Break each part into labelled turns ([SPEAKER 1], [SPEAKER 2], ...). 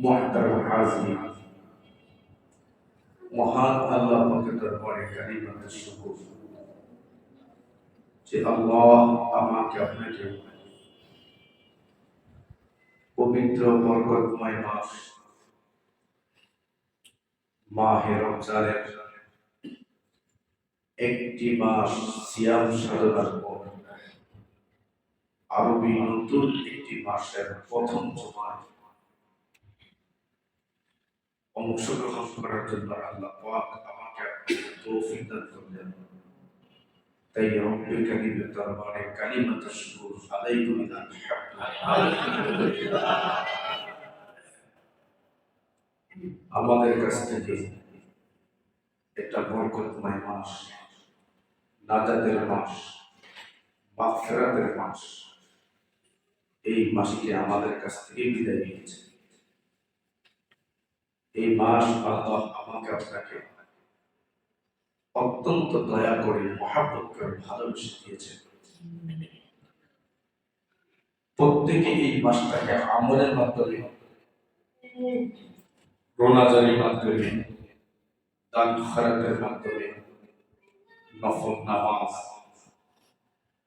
[SPEAKER 1] মুহতারাম হাজিরিন, মহান আল্লাহ পাকের দরবারে কালিমাত শুকর যে আল্লাহ আমাকে আপনাকে পবিত্র বরকতময় মাস মাহে রমজানের একটি মাস সিয়াম সাধনার পর আরবি নতুন একটি মাসের প্রথম জুমায় অংশগ্রহণ করার জন্য আল্লাহ পাক আমাকে তৌফিক দান করলেন। তাই রব্বুল কারীমের দরবারে কালিমাত শুকর আদায় করি আলহামদুলিল্লাহ। আমাদের কাছ থেকে একটা বরকতময় মাস, নাজাতের মাস, মাগফিরাতের মাস, এই মাসকে আমাদের কাছ থেকে বিদায় নিয়েছে। এই মাস আল্লাহ আমাকে আপনাকে অত্যন্ত দয়া করে মহব্বত করে ভালোবেসে দিয়েছে। প্রত্যেকে এই মাসটাকে আমলের মাধ্যমে, রোনাজারির মাধ্যমে, দান খয়রাতের মাধ্যমে, নফল নামাজ,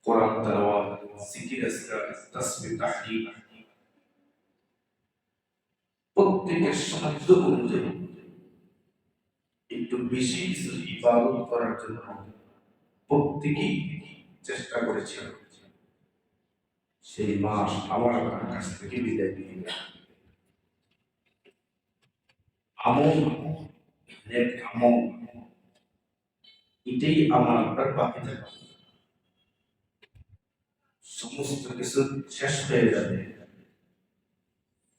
[SPEAKER 1] কোরআন তেলাওয়াত, জিকির আজকার, তাসবিহ তাহলিল, প্রত্যেকের সাধ্য অনুযায়ী একটু বেশি কিছু ইবাদত করার জন্য প্রত্যেকেই চেষ্টা করেছিল। সেই মাস আমার কাছ থেকে বিদায় নিয়ে গেল। আমল, নেক আমল, এটাই আমার আপনার বাকি থাকে। সমস্ত কিছু শেষ হয়ে যাবে,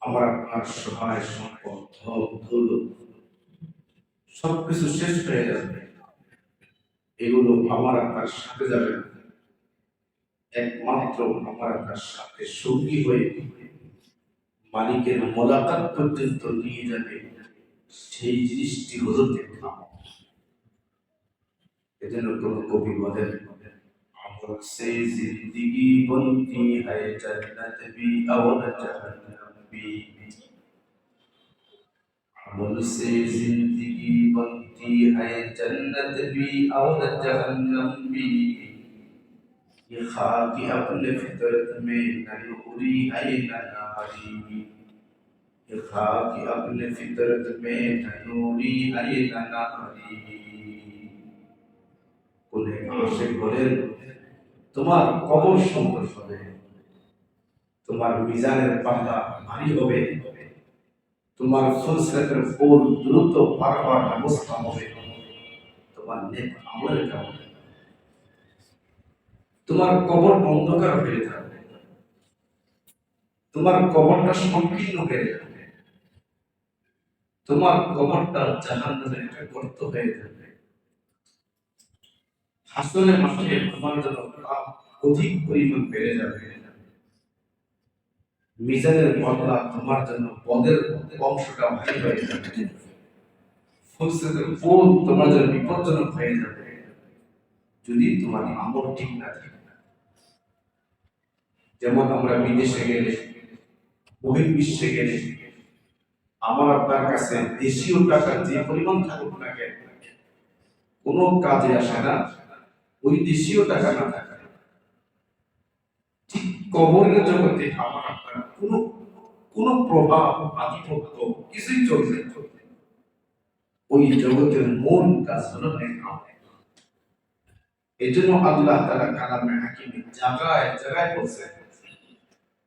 [SPEAKER 1] আমার আপনার সহায় সম্পদ, ধন দৌলত সবকিছু শেষ হয়ে যাবে। এগুলো আমার আপনার সাথে যাবে না, একমাত্র আমার আপনার সাথে সঙ্গী হয়ে মালিকের মোলাকাত পর্যন্ত নিয়ে যাবে। সেই জিনিসটি হলো দেখলাম। এজন্য কোন কবি বলেন, আমল সে জিন্দেগি বনতি হ্যায় জান্নাত ভি और जहन्नम भी, আমল সে জিন্দেগি বনতি হ্যায় জান্নাত ভি और जहन्नम भी, ये खाकी अपने फितरत में न नूरी है न नारी, ये खाकी अपने फितरत में न नूरी है न नारी। কোন আশিক বলেন, তোমার কবর সুন্দর হবে, তোমার মিজানের পাল্লা ভারী হবে, তোমার ফুলসরাতের ফুল দ্রুত পার হওয়ার ব্যবস্থা হবে, তোমার নেক আমলের কারণে তোমার কবর অন্ধকার হয়ে যাবে, তোমার কবরটা সংকীর্ণ হয়ে যাবে, তোমার কবরটা জাহান্নামের একটা গর্ত হয়ে যাবে। হাসরের মাঠে তোমার জন্য পাপ অধিক পরিমাণ বেড়ে যাবে, মিজানের পাল্লা তোমার জন্য পদের অংশটা ভারী হয়ে যাবে, ফুলসরাতের ফুল তোমার জন্য বিপজ্জনক হয়ে যাবে যদি তোমার আমল ঠিক না থাকে। যেমন আমরা বিদেশে গেলে, বহির্বিশ্বে গেলে, আমার আপনার কাছে দেশীয় টাকা যে পরিমাণ থাকুক না কেন, কোনো কাজে আসে না ওই দেশীয় টাকা না থাকা। ঠিক কবরের জগতে আমার আপনার কোনো প্রভাব আধিপত্য কিছুই চলবে। ওই জগতের মূল কাজ হলো নেক আমল। এজন্য আল্লাহ তাআলা কালামে হাকিমে জায়গায় জায়গায় বলছেন,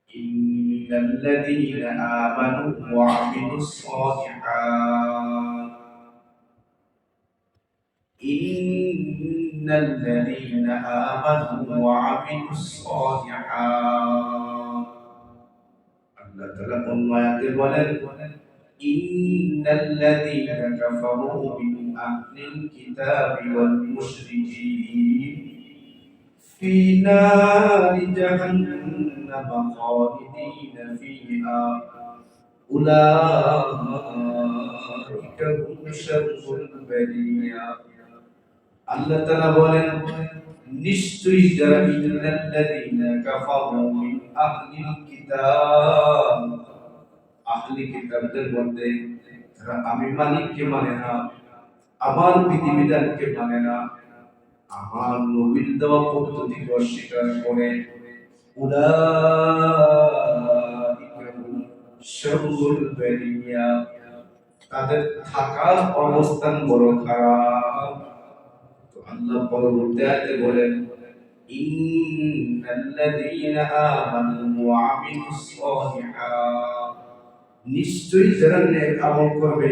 [SPEAKER 1] ইন্নাল্লাযীনা আমানু ওয়া আমিলুস সালিহাত, ইন্নাল্লাযীনা আমানু ওয়া আমিলুস সালিহাত। আল্লাহ তাআলা অন্য আয়াতে বলেন, ইন্নাল্লাযীনা কাফারু মিন আহলিল কিতাবি ওয়াল মুশরিকিন ফি নারি জাহান্নাম খালিদিনা ফিহা উলাইকা হুম শাররুল বারিয়া। আল্লাহ তাআলা বলেন, নিশ্চয়ই যারা ইন্নাল্লাযীনা কাফারু মিন আহলিল কিতাব, আহলি কিতাবদের মধ্যে যারা আমি মালিককে মানে না, আমার বিধিবিধানকে মানে না, আমার নবীর দেওয়া পদ্ধতিকে অস্বীকার করে, উলাইকা হুম শাররুল বারিয়া, তাদের থাকার অবস্থান বড় খারাপ। তো আল্লাহ পরবর্তী আয়াতে বলেন, ইন্নাল্লাযীনা আমানু ওয়া আমিলুস সালিহাত, নিশ্চয়ই যারা নেক আমল করবে,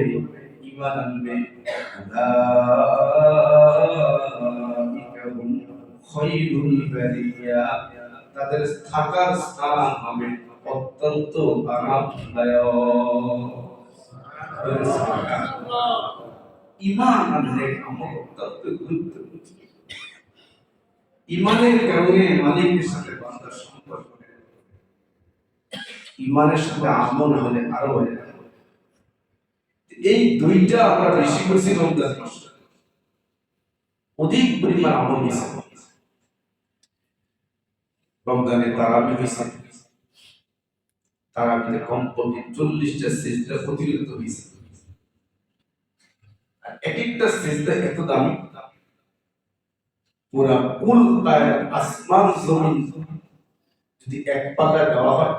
[SPEAKER 1] ঈমান আনবে, উলাইকা হুম খায়রুল বারিয়া, তাদের থাকার স্থান হবে অত্যন্ত আরামদায়ক। ঈমান আনলে আমল অত্যন্ত গুরুত্বপূর্ণ। ঈমানের কারণে মালিকের সাথে বান্দার সম্পর্ক, ঈমানের সাথে আমল হলে আরো হয়। এই দুইটা আমরা বেশি করছি রমজান মাসে, অধিক পরিমাণ আমল হয়েছে। রমজানে তারাবি হয়েছে, তারাবিতে কমপক্ষে 40টা সিজদা প্রতিনিয়ত হয়েছে। আর এক একটা সিজদা এত দামি, পুরা কুল কায়নাত আসমান জমিন যদি এক পাল্লায় দেওয়া হয়,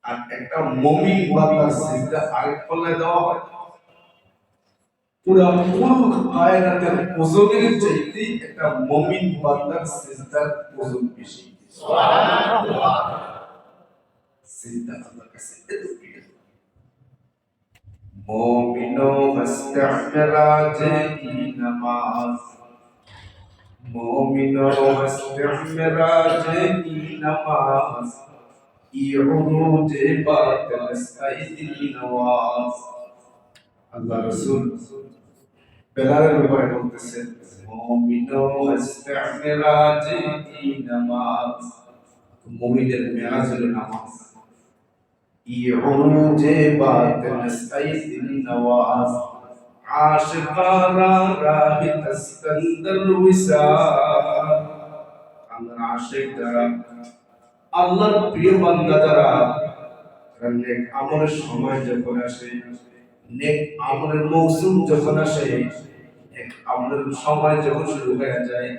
[SPEAKER 1] আর একটা মুমিন বান্দার সিজদা আরেক পাল্লায় দেওয়া হয়, পুরা কুল কায়নাতের ওজনের চাইতে একটা মুমিন বান্দার সিজদার ওজন বেশি। সুবহানাল্লাহ। সিজদা আল্লাহর কাছে এত প্রিয়। মুমিনো ইস্তিগফারে নামাজ, মুমিনো ইস্তিগফারে নামাজ, ইউরুজে বাতিল সাইদিন নওয়াজ। আল্লাহ রাসূল বেলালের ব্যাপারে বলতেছেন, মুমিনো ইস্তিগফারে নামাজ, মুমিনের মেরাজ হলো নামাজ। ইউরুজে বাতিল সাইদিন নওয়াজ, আশিকারা রাহি তাস্কান্দার উসাল। আল্লাহর আশিক যারা, আল্লাহর প্রিয় বান্দা যারা, নেক আমলের সময় যখন আসে, নেক আমলের মৌসুম যখন আসে, নেক আমলের সময় যখন শুরু হয়ে যায়,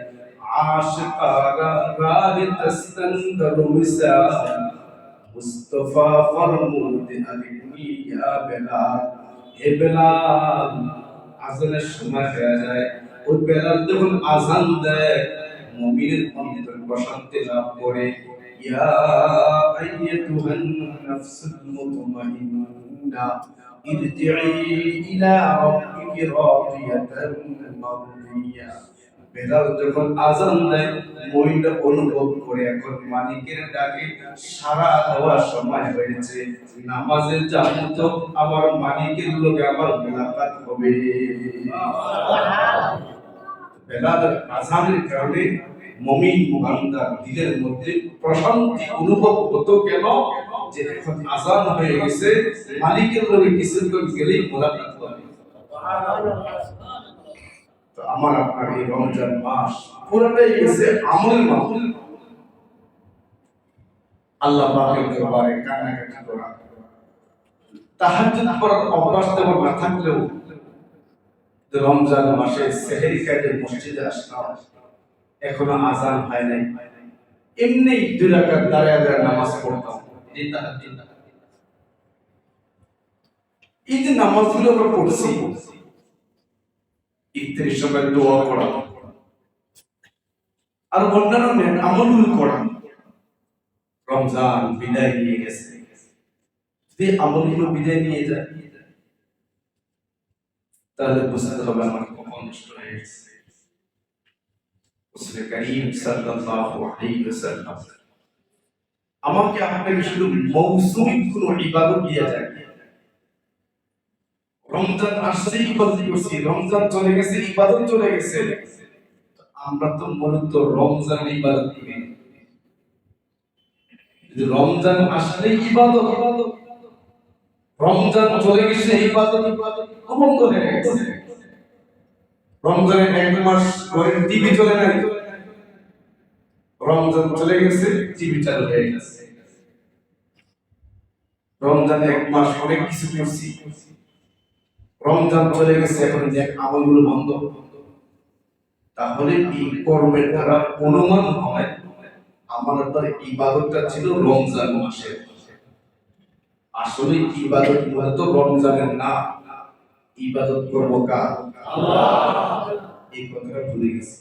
[SPEAKER 1] আশিকারা রাহি তাস্কান্দার উসাল, মুস্তাফা ফরমুদ আলিমি ইয়া বেলাল। হে বেলাল, আজানের সময় হয়ে যায়, ওই বেলাল যখন আজান দেয়, মুমিনের অন্তর প্রশান্তি লাভ করে। ইয়া আইয়াতুহান নাফসুল মুতমাইন্না ইরজিই ইলা রাব্বিকি রাদিয়াতান মারদিয়া। বেলাল যখন আজান দেয়, মনটা অনুভব করে এখন মালিকের ডাকে সাড়া দেওয়ার সময় হয়েছে, নামাজের যাবো তো আমার মালিকের লগে আমার মুলাকাত হবে। বেলালের আজানের কারণে মুমিন বান্দার দিলের মধ্যে প্রশান্তি অনুভব হতো। কেন? যে এখন আজান হয়ে গেছে, মালিকের লগে কিছুক্ষণ গেলেই মুলাকাত হবে। তো আমার আপনার এই রমজান মাস পুরোটাই গেছে আমলের মাস। আল্লাহ পাকের দরবারে কান্নাকাটি করা, তাহাজ্জুদ পড়ার অভ্যাস তেমন না থাকলেও রমজান মাসে সেহরি খাইতে মসজিদে আসলাম, এখনো আজান হয় নাই, এমনি 2 রাকাত দাঁড়ায় দাঁড়ায় নামাজ পড়তাম। এই তাহাজ্জুদ, এই যে নামাজগুলো আমরা পড়ছি, ইফতারের সময় দোয়া করা আর অন্যান্য আমলগুলো করা, রমজান বিদায় নিয়ে গেছে, যে আমলগুলো বিদায় নিয়ে যায়, তাহলে বুঝতে হবে আমার কখন নষ্ট হয়ে গেছে। রাসূল কারীম সাল্লাল্লাহু আলাইহি ওয়াসাল্লাম আমাকে আপনাকে শুধু মৌসুমিক কোনো ইবাদত দিয়ে যায়। রমজান আসছে ইবাদত করছি, রমজান চলে গেছে ইবাদত চলে গেছে। আমরা তো মূলত রমজান ইবাদত করি, রমজান আসলে ইবাদত, রমজান চলে গেছে ইবাদত বন্ধ হয়ে গেছে। রমজানের 1 মাস পরে টিভি চলে নাই, রমজান চলে গেছে টিভি চালু হয়ে গেছে। রমজান এক মাস অনেক কিছু করছি, রমজান চলে গেছে, এখন যে আমলগুলো বন্ধ, তাহলে এই কর্মের দ্বারা অনুমান হয় আমার আপনার ইবাদতটা ছিল রমজান মাসে। আসলে ইবাদত মূলত রমজানের না, ইবাদত করবো কার? আল্লাহ। এই কথাটা ভুলে গেছি।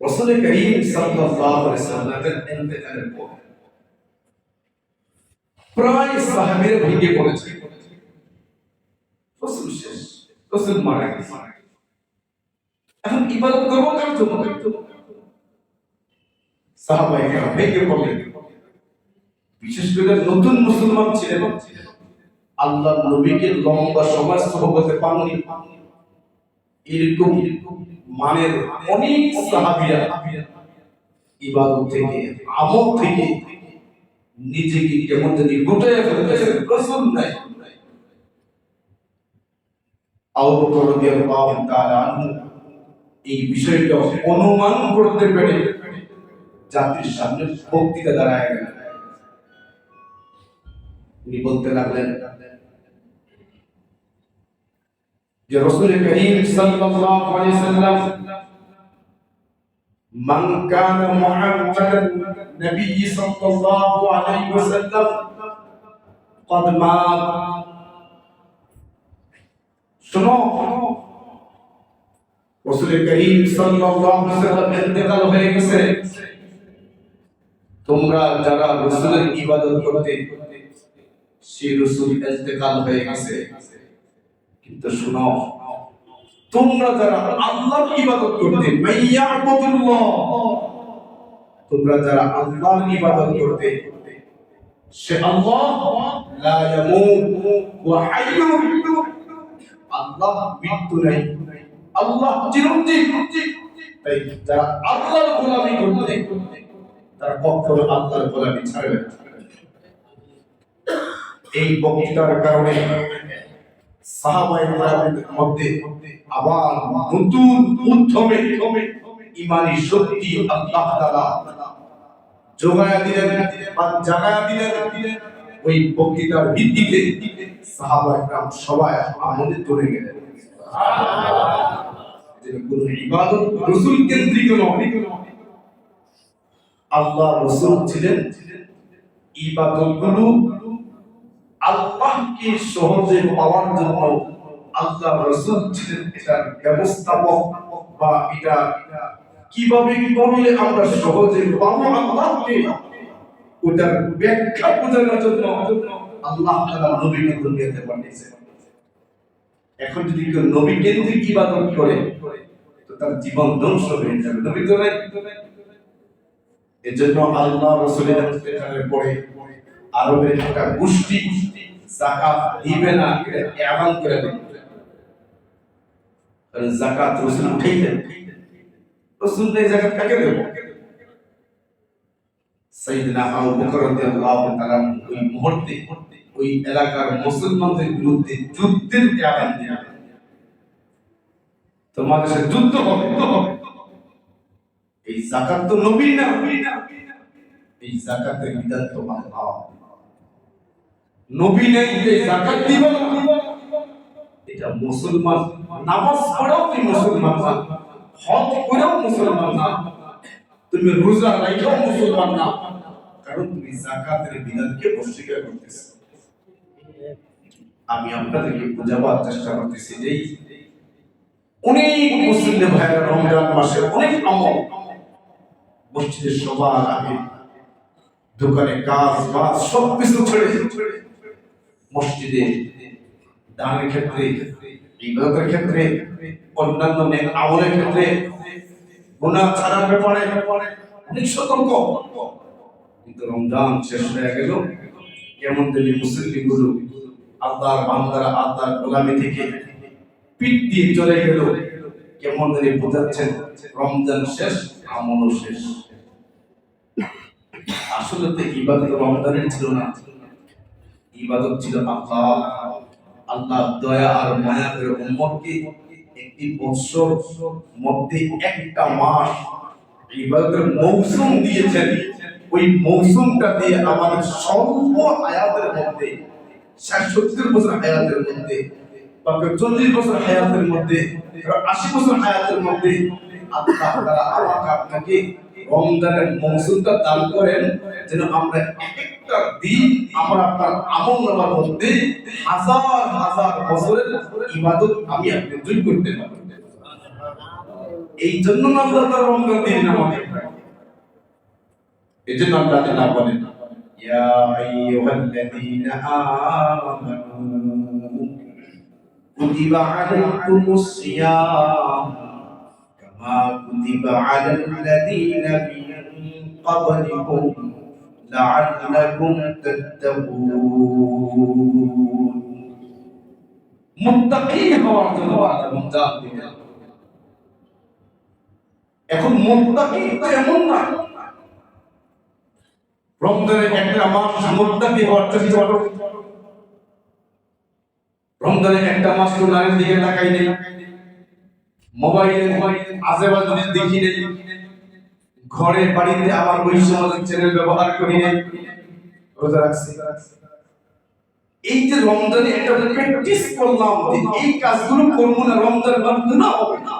[SPEAKER 1] রাসূল করিম সাল্লাল্লাহু আলাইহি ওয়াসাল্লামের ইন্তেকালের পর প্রায় সাহাবীরা ভেঙে পড়েছে, রাসূল শেষ, রাসূল মারা গেছে, এখন ইবাদত করবো কার জন্য? সাহাবায়ে ভেঙে পড়লেন। বিশেষ করে নতুন মুসলমান ছিলেন, আল্লাহর নবীকে লম্বা সময় সহবতে পাননি, এরকম মানের অনেক সাহাবীরা ইবাদত থেকে, আমল থেকে নিজেকে কেমন জানি গুটিয়ে ফেলতেছেন, রাসূল নাই। আবু বকর রাদিয়াল্লাহু তাআলা আনহু এই বিষয়টা অনুমান করতে পেরে জাতির সামনে বক্তৃতা দাঁড়ায় গেলেন। উনি বলতে লাগলেন যে রাসূল করিম সাল্লাল্লাহু আলাইহি ওয়াসাল্লাম মান কানা মুহাম্মাদান নবী সাল্লাল্লাহু আলাইহি ওয়াসাল্লাম قد مات। শুনো, রাসূল করিম সাল্লাল্লাহু আলাইহি ওয়াসাল্লাম ইন্তেকাল হয়ে গেছে। তোমরা যারা রাসূলের ইবাদত করতে, সেই রাসূল ইন্তেকাল হয়ে গেছে, কিন্তু শুনো, তোমরা যারা আল্লাহর ইবাদত করতে, মাইয়াবুদুল্লাহ, তোমরা যারা আল্লাহর ইবাদত করতে, সে আল্লাহ লা ইয়ামুত ওয়া হাইয়ুন, আল্লাহ মৃত্যু নাই, আল্লাহ চিরঞ্জীব। তাই যারা আল্লাহর গোলামি করতে, তারা কখনো আল্লাহর গোলামি ছাড়বে না। এই বক্তৃতার কারণে সাহাবায়ে কেরামের মধ্যে আবার নতুন উদ্যমে ঈমানি শক্তি আল্লাহ তাআলা যোগায়া দিলেন বা জাগায়া দিলেন। ওই বক্তৃতার ভিত্তিতে সাহাবায়ে কেরাম সবাই আমলে চলে গেলেন। সুবহানাল্লাহ। কোন ইবাদত রাসূল কেন্দ্রিক নয়, আল্লাহ রাসূল ছিলেন ইবাদতগুলো আল্লাহকে সহজে পাওয়ার জন্য আল্লাহ রাসূল ছিলেন এটার ব্যবস্থাপক, বা এটা কিভাবে করলে আমরা সহজে পাবো আল্লাহকে, ওটার ব্যাখ্যা বোঝানোর জন্য আল্লাহ তাআলা নবীকে দুনিয়াতে পাঠিয়েছেন। এখন যদি কেউ নবী কেন্দ্রিক ইবাদত করে, তো তার জীবন ধ্বংস হয়ে যাবে। নবী তো নাই। এজন্য আল্লাহ রাসূলের ইন্তেকালের পরে আরবের একটা গোষ্ঠী যাকাত দিবে না, এটা এলান করে দিল। কারণ যাকাত রাসূল উঠাইলেন, রাসূল নেই, যাকাত কাকে দেব? সাইয়েদনা আবু বকর রাদিয়াল্লাহু তাআলা ওই মুহূর্তে ওই এলাকার মুসলমানদের বিরুদ্ধে যুদ্ধের এলান দিলেন। তোমাদের সাথে যুদ্ধ হবে। এই যাকাত তো নবী না, এই যাকাতের বিধান তো আল্লাহ। নবী নেই, এই যাকাত দিব না, এটা মুসলমান। নামাজ পড়াও তুমি মুসলমান না, হজ করেও মুসলমান না, তুমি রোজা রাখাও মুসলমান না, কারণ তুমি যাকাতের বিধানকে অস্বীকার করতেছো। আমি আপনাদেরকে বোঝাবার চেষ্টা করতেছি যে অনেক মুসলিম ভাইরা রমজান মাসে অনেক আমল, মসজিদের সবার আগে, দোকানে কাজ বাজ সবকিছু ছেড়ে মসজিদে দানের ক্ষেত্রে, ইবাদতের ক্ষেত্রে, অন্যান্য নেক আমলের ক্ষেত্রে, গুনাহ ছাড়ার ব্যাপারে অনেক সতর্ক। কিন্তু রমজান শেষ হয়ে গেল, কেমন জানি মুসলিমগুলো আল্লাহর বান্দারা আল্লাহর গোলামি থেকে পিঠ দিয়ে চলে গেল। কেমন জানি বোঝাচ্ছেন রমজান শেষ, আমলও শেষ। আসলে তো ইবাদত রমজানের ছিল না, ইবাদত ছিল আল্লাহ। আল্লাহ দয়া আর মায়া করে উম্মতকে একটি বছর মধ্যে একটা মাস ইবাদতের মৌসুম দিয়েছেন। ওই মৌসুমটা দিয়ে আমাদের স্বল্প হায়াতের মধ্যে 60-70 বছর হায়াতের মধ্যে বা 40 বছর হায়াতের মধ্যে 80 বছর হায়াতের মধ্যে আল্লাহ তাআলা আমাকে আপনাকে রমজানের মৌসুমটা দান করেন যেন আমরা একটা দিন আমরা আপনার আমল নামার মধ্যে হাজার হাজার বছরের ইবাদত আমি আপনি যোগ করতে পারি। এই জন্য আল্লাহ তাআলা রমজান দিন নামাজ এই জন্য আল্লাহ তাআলা বলেন ইয়া আইয়ুহাল্লাযীনা আমানু কুতিবা আলাইকুমুস সিয়াম কামা কুতিবা আলাল্লাযীনা মিন ক্বাবলিকুম লাআল্লাকুম তাত্তাকুন। মুত্তাকি হওয়ার জন্য আল্লাহ রমজান দিলেন। এখন মুত্তাকি তো এমন না রমজানের একটা মাস মুত্তাকি হওয়ার চেষ্টা করো। রমজানের একটা মাস তো নারীর দিকে তাকাই নেই, মোবাইলে আজেবাজে দেখি নেই, ঘরে বাড়িতে আবার ওই সমাজের চ্যানেল ব্যবহার করি নেই, রোজা রাখছি। এই যে রমজানে একটা প্র্যাকটিস করলাম যে এই কাজগুলো করবো না রমজানের মধ্যে না হবে না,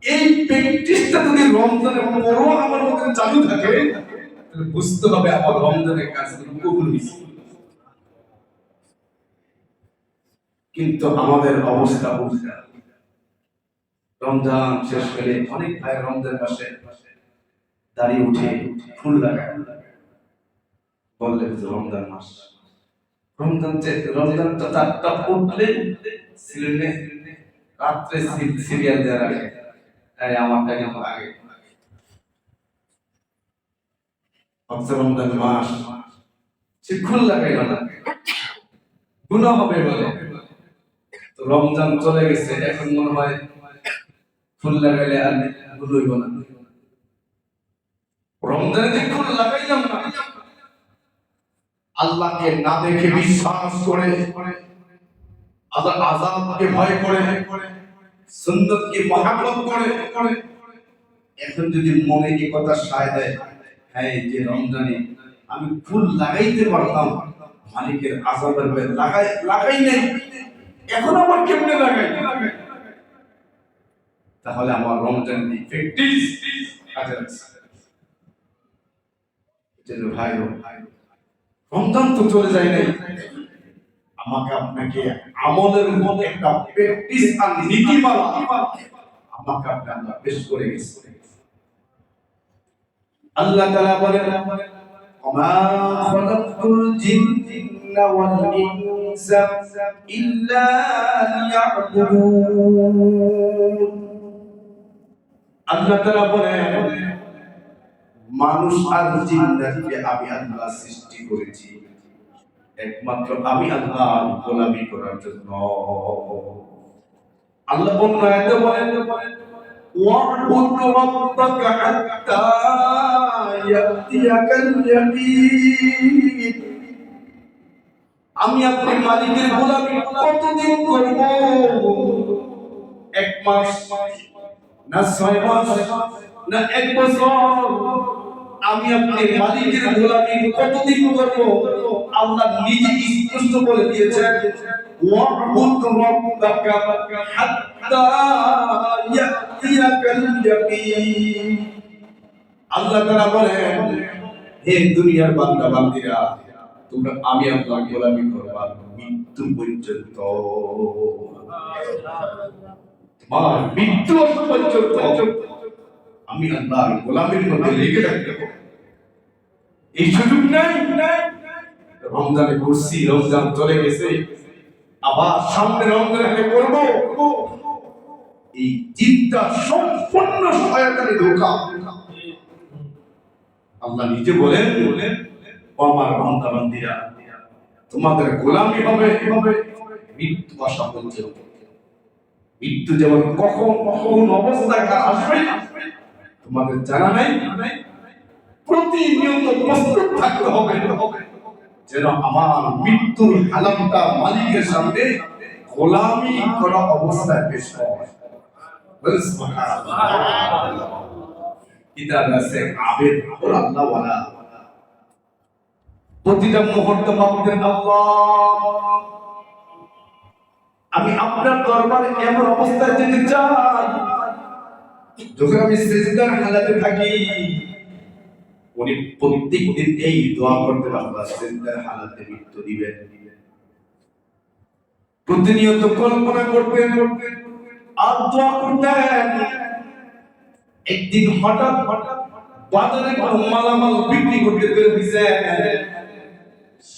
[SPEAKER 1] এই প্র্যাকটিসটা যদি রমজানের পরও আমার মধ্যে চালু থাকে তাহলে বুঝতে হবে আমার রমজানের কাজগুলো কবুল হয়েছে। কিন্তু আমাদের অবস্থা বুঝতে রমজান শেষ হলে অনেক ভাই রমজান মাসে দাঁড়িয়ে উঠে ফুল লাগায়, বললেন যে রমজান মাস রমজান তো 4টা উঠলে সিলেনে রাত্রে সিরিয়াল দেওয়ার আগে আমারটা কেমন আগে রমজান মাস সে ফুল লাগাইল না, গুনাহ হবে বলে। তো রমজান চলে গেছে, এখন মনে হয় ফুল লাগাইলে আর গুনাহ হইব না। রমজানে যে ফুল লাগাইলাম না, আল্লাহকে না দেখে বিশ্বাস করে, আল্লাহর আযাবকে ভয় করে, সুন্নতকে মহব্বত করে, এখন যদি মনে এই কথা সায় দেয় হ্যাঁ যে রমজানে আমি ফুল লাগাইতে পারতাম, মালিকের আযাবের ভয়ে লাগাই নাই, এখন আবার কেমনে লাগাই, তাহলে আমার রমজান প্র্যাকটিস কাজে লাগছে। যেন ভাই রমজান তো চলে যায় নাই, আমাকে আপনাকে আমলের মধ্যে একটা প্র্যাকটিস আর নীতিমালা আমাকে আপনারা পেশ করে গেছে। আল্লাহ তাআলা বলেন ওমা খালাকতুল জিন্না ওয়াল ইনসা ইল্লা লিয়াবুদুন। আল্লাহ তাআলা বলেন মানুষ আর জিন্নাতকে আমি আল্লাহ সৃষ্টি করেছি একমাত্র আমি আল্লাহর গোলামি করার জন্য। আল্লাহ বর্ণনাতে বলেন ওয়া'বুদ রাব্বাকা হাত্তা ইয়াতিয়াকাল ইয়াকিন। আমি আপনার মালিকের গোলামি কতদিন করব? 1 মাস না 6 মাস না 1 বছর? আমি আপনার মালিকের গোলামি কতদিন করব? আল্লাহ নিজে স্পষ্ট বলে দিয়েছেন ওয়া'বুদ রাব্বাকা হাত্তা ইয়াতিয়াকাল ইয়াকিন। আল্লাহ তাআলা বলেন হে দুনিয়ার বান্দা বান্দীরা তোমরা আমি আল্লাহর গোলামি করবা মৃত্যু পর্যন্ত। তোমার মৃত্যু পর্যন্ত আমি আল্লাহর গোলামির মধ্যে লেগে থাকতে হবে, এই সুযোগ নাই। রমজানে করছি, রমজান চলে গেছে, আবার সামনে রমজানে করব, এই চিন্তা সম্পূর্ণ শয়তানি ধোঁকা। আল্লাহ নিজে বলেন ও আমার বান্দা বান্দীরা তোমাদের গোলামি হবে মৃত্যু আসা পর্যন্ত। মৃত্যু যেমন কখন কখন অবস্থায় আসবে তোমাদের জানা নাই, প্রতিনিয়ত প্রস্তুত থাকতে হবে যেন আমার মৃত্যুর আলামটা মালিকের সামনে গোলামি করা অবস্থায় পেশ হয়। কিতাব আছে আবেদ ওর আল্লাহ ওয়ালা প্রতিটা মুহূর্তে ভাবতেন আল্লাহ আমি আপনার দরবারে এমন অবস্থায় যেতে চাই যখন আমি সিজদার হালাতে থাকি উনি প্রত্যেকদিন এই দোয়া করতেন আল্লাহ সিজদার হালাতে মৃত্যু দিবেন প্রতিনিয়ত কল্পনা করতেন আর দোয়া করতেন একদিন হঠাৎ বাজারে কোনো মালামাল বিক্রি করতে বের হইছে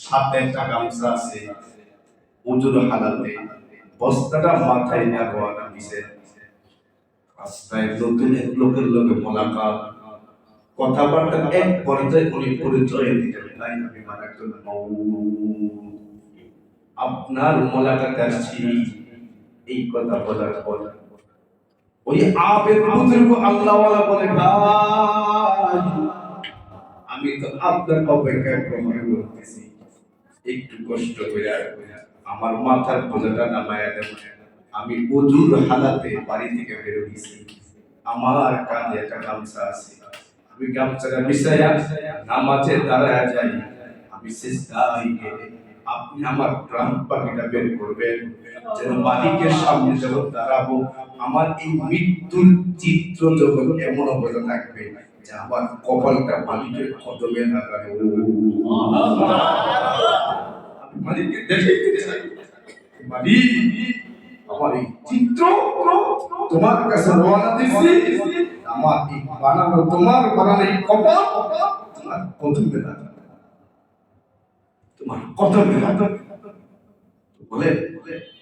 [SPEAKER 1] সাথে একটা গামছা আছে ওজুর হালাতে বস্তাটা মাথায় না রওনা দিছে রাস্তায় নতুন এক লোকের লগে মোলাকাত কথাবার্তা এক পর্যায়ে উনি পরিচয় দিতেন তাই আমি মানে একজন আপনার মোলাকাত আসছি এই কথা বলার পর ওই আবেদ বুজুর্গ আল্লাহওয়ালা বলে ভাই আমি তো আপনার অপেক্ষায় প্রমাণ করতেছি একটু কষ্ট করে আমার মাথার বোঝাটা নামায়া দেব আমি ওজুর হালাতে বাড়ি থেকে বের হইছি আমার কাঁধে একটা গামছা আছে আমি গামছাটা বিছায়া নামাজে দাঁড়ায়া যাই আমি সিজদায় গেলে আপনি আমার প্রাণ পাখিটা বের করবেন যেন মালিকের সামনে যখন দাঁড়াবো আমার এই মৃত্যুর চিত্র যখন এমন অবস্থা থাকবে যে আমার কপালটা মালিকের কদমে লাগানো আমি মালিককে দেখাইতে চাই মালিক আমার এই চিত্র তোমার কাছে রওনা দিছি আমার এই বানানো তোমার বানানো এই কপাল তোমার কদমে লাগানো তোমার কদমে লাগানো বলে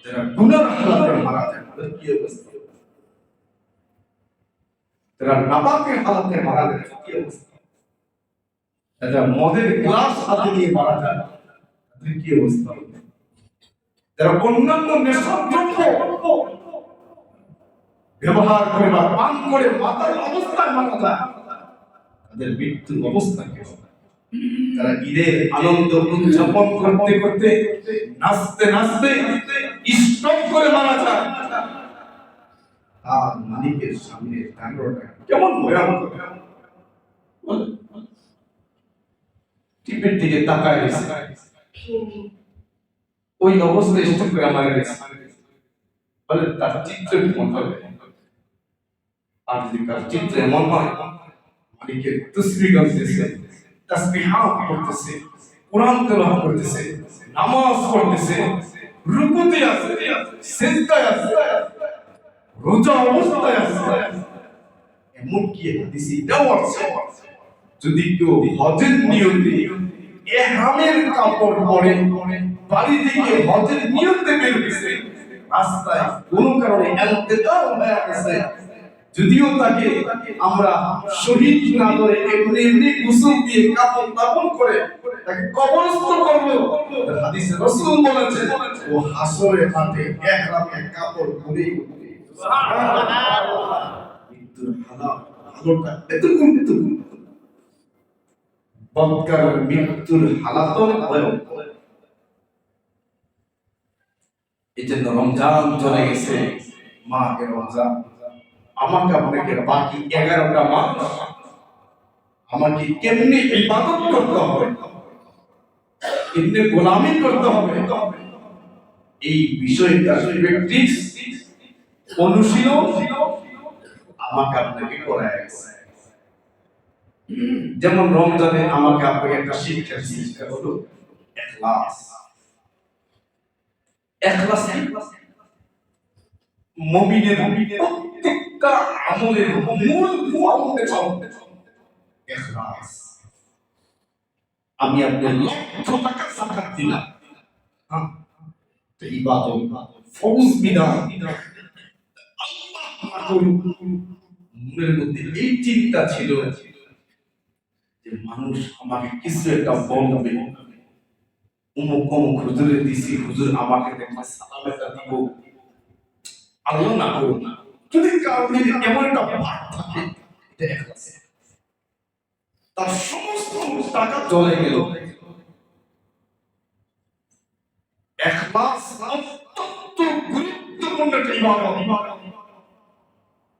[SPEAKER 1] যারা গুনার হালাতে মারা যায় তাদের কি অবস্থা যারা নাপাকের হালাতে মারা যায় কি অবস্থা যারা মদের গ্লাস হাতে নিয়ে মারা যায় তাদের কি অবস্থা যারা অন্যান্য নেশার দ্রব্য ব্যবহার করে বা পান করে মাতার অবস্থায় মারা যায় তাদের মৃত্যুর অবস্থা কি হবে তারা ঈদের আনন্দ উদযাপন করতে করতে নাচতে নাচতে স্ট্রোক করে মারা যায় আর মালিকের সামনে দাঁড়ানোটা কেমন ভয়ানক টিপের দিকে তাকায় রয়েছে ওই অবস্থায় স্ট্রোক করে মারা গেছে বলে তার চিত্র কেমন হবে আর যদি তার চিত্র এমন হয় মালিকের তসবিহ গাইতেছে তাসবিহাত করতেছে কোরআন তেলাওয়াত করতেছে নামাজ পড়তেছে রুকুতে আছে সিজদায় আছে রোজা অবস্থায় আছে এমন কি হাদিসে দেওয়া আছে যদি কেউ হজের নিয়তে ইহরামের কাপড় পরে বাড়ি থেকে হজের নিয়তে বের হইছে রাস্তায় কোনো কারণে ইন্তেকাল হয়ে গেছে যদিও তাকে আমরা শহীদ না করে এমনি এমনি গোসল দিয়ে কাফন দাফন করে তাকে কবরস্থ করব হাদিসে রাসূল বলেছেন ও হাসরে মাঠে ইহরামের কাপড় পরে সুবহানাল্লাহ মৃত্যুর হালাতটা এতক্ষণ বদকার মৃত্যুর হালাত ভয়ঙ্কর এজন্য রমজান চলে গেছে মাহে রমজান আমাকে আপনাকে বাকি 11টা মাস আমাকে কেমনি ইবাদত করতে হবে কেমনি গোলামি করতে হবে এই বিষয়টা প্র্যাকটিস অনুশীলন আমাকে আপনাকে করায় গেছে যেমন রমজানে আমাকে আপনাকে একটা শিক্ষা দিয়েছে হলো ইখলাস ইখলাস মুমিনের প্রত্যেকটা আমলের মূল ফাউন্ডেশন ইখলাস আমি আপনার লক্ষ টাকা যাকাত দিলাম হ্যাঁ তো ইবাদত ফরজ বিধান আল্লাহ মনের মধ্যে এই চিন্তা ছিল যে মানুষ আমাকে কিছু একটা বলবে অমুক অমুক হুজুরে দিছি হুজুর আমাকে দেখলে সালাম একটা দিব আল্লাহ না করো না যদি কারণে এমন একটা ভাব থাকে এটা ইখলাস তার সমস্ত টাকা চলে গেল ইখলাস অত্যন্ত গুরুত্বপূর্ণ একটা ইবাদত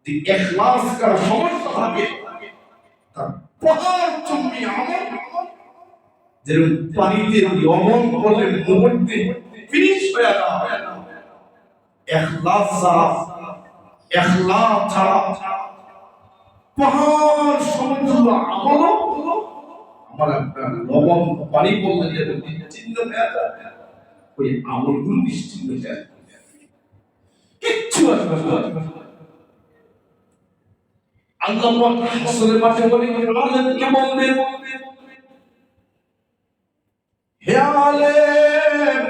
[SPEAKER 1] যদি ইখলাস করা সমস্যা থাকে পাহাড় চুম্বি আমল, যেরকম পানিতে লবণ বলে মুহূর্তে ফিনিশ হয়ে যায়। ইখলাস ছাড়া পাহাড় সমতুল্য আমল আমার আপনার লবণ পানি বললে যেরকম নিশ্চিন্ন হয়ে যায়, ওই আমলগুলো নিশ্চিন্ন হয়ে যায়, কিচ্ছু আসবে না। আল্লাহ পাক হাসরের মাঠে বলেন, আলেমকে বলবেন, হে আলেম,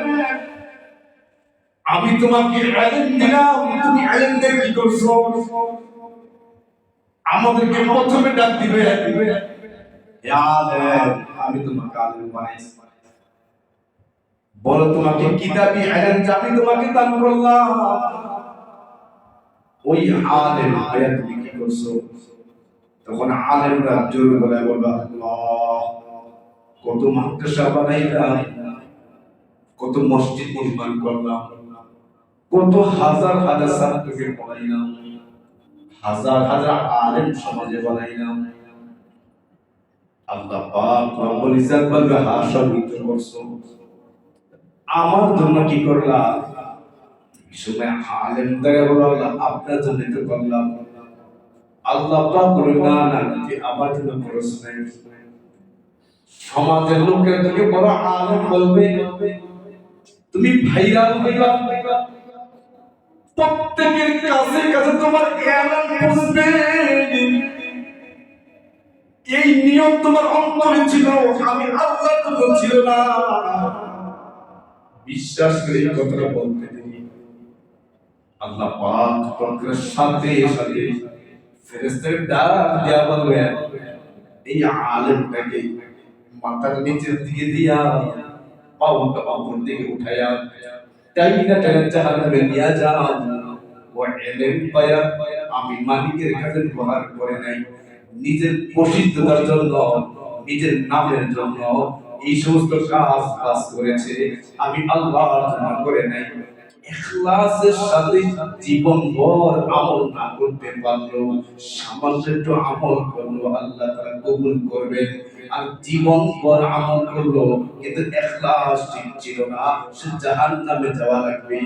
[SPEAKER 1] আমি তোমাকে ইলম দিলাম, তুমি ইলম দিয়ে কি করছো? আমাদেরকে প্রথমে ডাক দিবে, হে আলেম, আমি তোমাকে আলেম বানাইছি, বলো তোমাকে কিতাবি ইলম আমি তোমাকে দান করলাম, ওই আলেম ভাইয়া তুমি কি করছো? তখন আলেমরা জোর গলায় বলবে, আল্লাহ, কত মাদ্রাসা বানাইলাম, কত মসজিদ নির্মাণ করলাম, কত হাজার হাজার ছাত্রকে পড়াইলাম, হাজার হাজার আলেম সমাজে বানাইলাম। আল্লাহ পাক রব্বুল ইজ্জত বলবে, হ্যাঁ সবই তো করছো, আমার জন্য কি করলা? শুনে আলেম দাঁড়িয়ে বলল, আল্লাহ আপনার জন্য তো করলাম। আল্লাহ পাক বলে, না না, তুই আমার জন্য করছ না। সমাজের লোকেরা তোকে বড় আলেম বলবে, তুমি ভাইরাল হইবা, প্রত্যেকের কাছে কাছে তোমার এলান পৌঁছবে। এই নিয়ম তোমার অন্তরে ছিল, আমি আল্লাহর জন্য ছিল না। বিশ্বাস করে এই কথাটা বলতে দিই, আল্লাহ পাক তোমার সাথে সাথে ফেরেশতাদের ডাক দেয়া বলবে, এই আলেমটাকে মাথার নিচের দিকে দিয়া পাউটা উপর দিকে উঠায়া টাইনা টাইনা জাহান্নামে নিয়ে যাও। ও এলেম পায়া আমি মালিকের কাছে ব্যবহার করে নাই নিজের প্রসিদ্ধতার জন্য, নিজের নামের জন্য এই সমস্ত কাজ করেছে, আমি আল্লাহর জন্য করে নাই। ইখলাসের সাথে জীবনভর আমল না করতে পারলো, সামান্য একটু আমল করলো, আল্লাহ তাআলা কবুল করবেন। আর জীবনভর আমল করলো কিন্তু ইখলাস ঠিক ছিল না, সে জাহান্নামে যাওয়া লাগবে।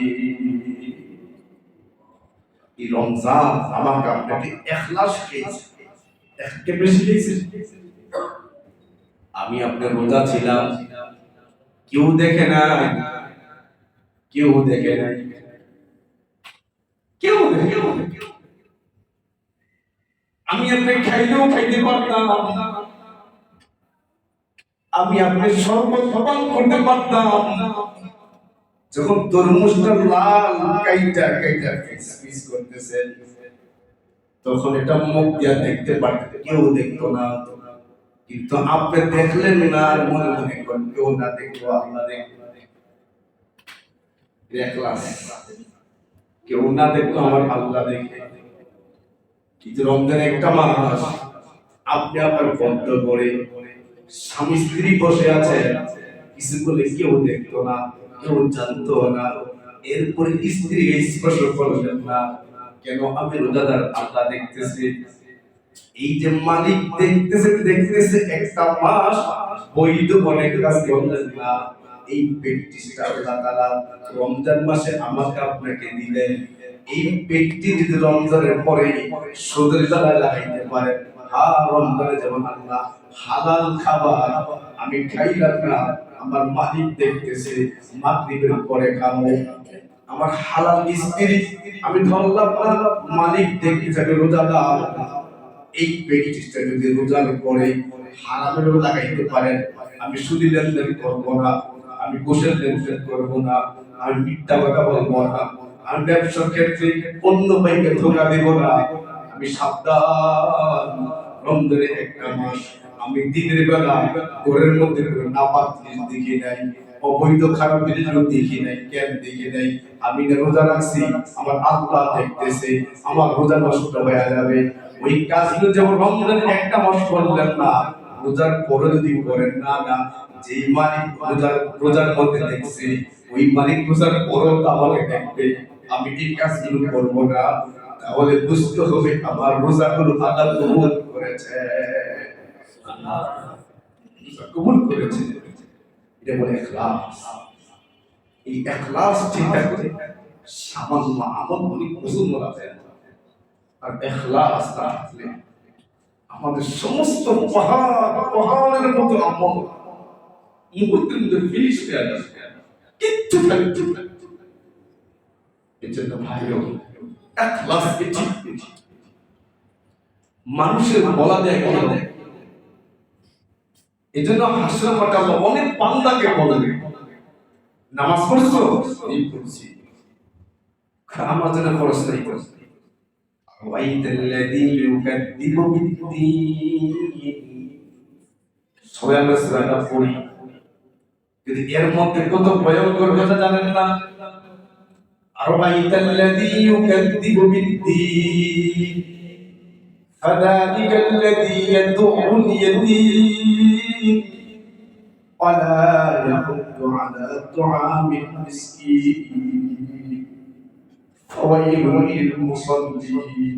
[SPEAKER 1] এই রমজান আমাকে আপনাকে ইখলাস শিখিয়েছে, একটা বেশি শিখিয়েছে। আমি আপনার রোজা ছিলাম, কেউ দেখে না, কেউ দেখে নাই, কেউ দেখে, আমি আপনি খাইলেও খাইতে পারতাম, আমি আপনি শরবত পান করতে পারতাম, যখন তরমুজটা লাল কাইটা কাইটা পিস করতেছে, তখন এটা মুখ দিয়া দেখতে পারতেন, কেউ দেখতো না। কিন্তু আপনি দেখলেন না, আর মনে মনে করেন কেউ না দেখলো, আল্লাহ দেখলো। ইখলাস, কেউ না দেখলো, আমার আল্লাহ দেখে। কিন্তু রমজান একটা মাস, আপনি আপনার বন্ধ করে স্বামী স্ত্রী বসে আছে, কিছু বলে কেউ দেখতো না, কেউ জানতো না, এরপরে স্ত্রী স্পর্শ করলেন না, কেন? আমি রোজাদার, আল্লাহ দেখতেছে। এই যে মালিক দেখতেছে একটা মাস বৈধ অনেক কাজ করলেন না, এই প্র্যাকটিসটা আল্লাহ তাআলা রমজান মাসে আমাকে আপনাকে দিলেন। এই ব্যক্তি যদি রমজানের পরে সুদের জায়গায় লাগাইতে পারে, হ্যাঁ রমজানে যেমন আল্লাহ হালাল খাবার আমি খাইলাম না, আমার মালিক দেখতেছে, মাগরিবের পরে খাবো। আমার হালাল স্ত্রী আমি ধরলাম না, মালিক দেখতেছে আমি রোজাদার। এই প্র্যাকটিসটা যদি রোজার পরে হারামের লাগাইতে পারেন, আমি সুদী লেনদেন করবো না, আমি ঘুষের লেনদেন করবো না, আমি মিথ্যা কথা বলবো না, আমি ব্যবসার ক্ষেত্রে অন্য ভাইকে ধোঁকা দেব না, আমি সাবধান। রমজানের একটা মাস আমি দিনের বেলা ঘরের মধ্যে নাপাক জিনিস দেখি নাই, অবৈধ খারাপ জিনিস দেখি নাই। কেন দেখি নাই? আমি রোজা রাখছি, আমার আল্লাহ দেখতেছে, আমার রোজা নষ্ট হয়ে যাবে। ওই কাজগুলো যেমন রমজানের একটা মাস করলেন না, রোজার পরে যদি করেন না, না যে মালিক রোজার মধ্যে দেখছে, ওই মালিক রোজার পরেও আমাকে দেখবে, আমি এই কাজগুলো করবো না, তাহলে বুঝতে হবে আমার রোজাগুলো আল্লাহ কবুল করেছে। কবুল করেছে। এটা বলে ইখলাস। এই ইখলাস ঠিক থাকলে সামান্য আমল অনেক ওজন বলা যায়। আর ইখলাস না থাকলে আমাদের সমস্ত পাহাড়ের মতো আমল মুহূর্তের মধ্যে ফিনিশ হয়ে যাবে, কিচ্ছু থাকবে না। এর জন্য ভাইও ইখলাসকে ঠিক মানুষের বলা দেয় কেন? এই জন্য হাসরের মাঠে আল্লাহ অনেক বান্দাকে বলে, নামাজ পড়ছো? এই পড়ছি। আমার জন্য খরচ নাই। ওয়াইদাল্লাযী ইউকাদ্দিবু বিদ্দীন, সবাই আমরা সূরাটা পড়ি, কিন্তু এর মধ্যে কত ভয়ঙ্কর কথা জানেন না? আরআইতাল্লাযী ইউকাদ্দিবু বিদ্দীন ফাযালিকাল্লাযী ইয়াদউল ইয়াতীম ওয়ালা ইয়াহুদ্দু আলা তুআমিল মিসকিন ফাওয়াইলুল লিল মুসাল্লিন।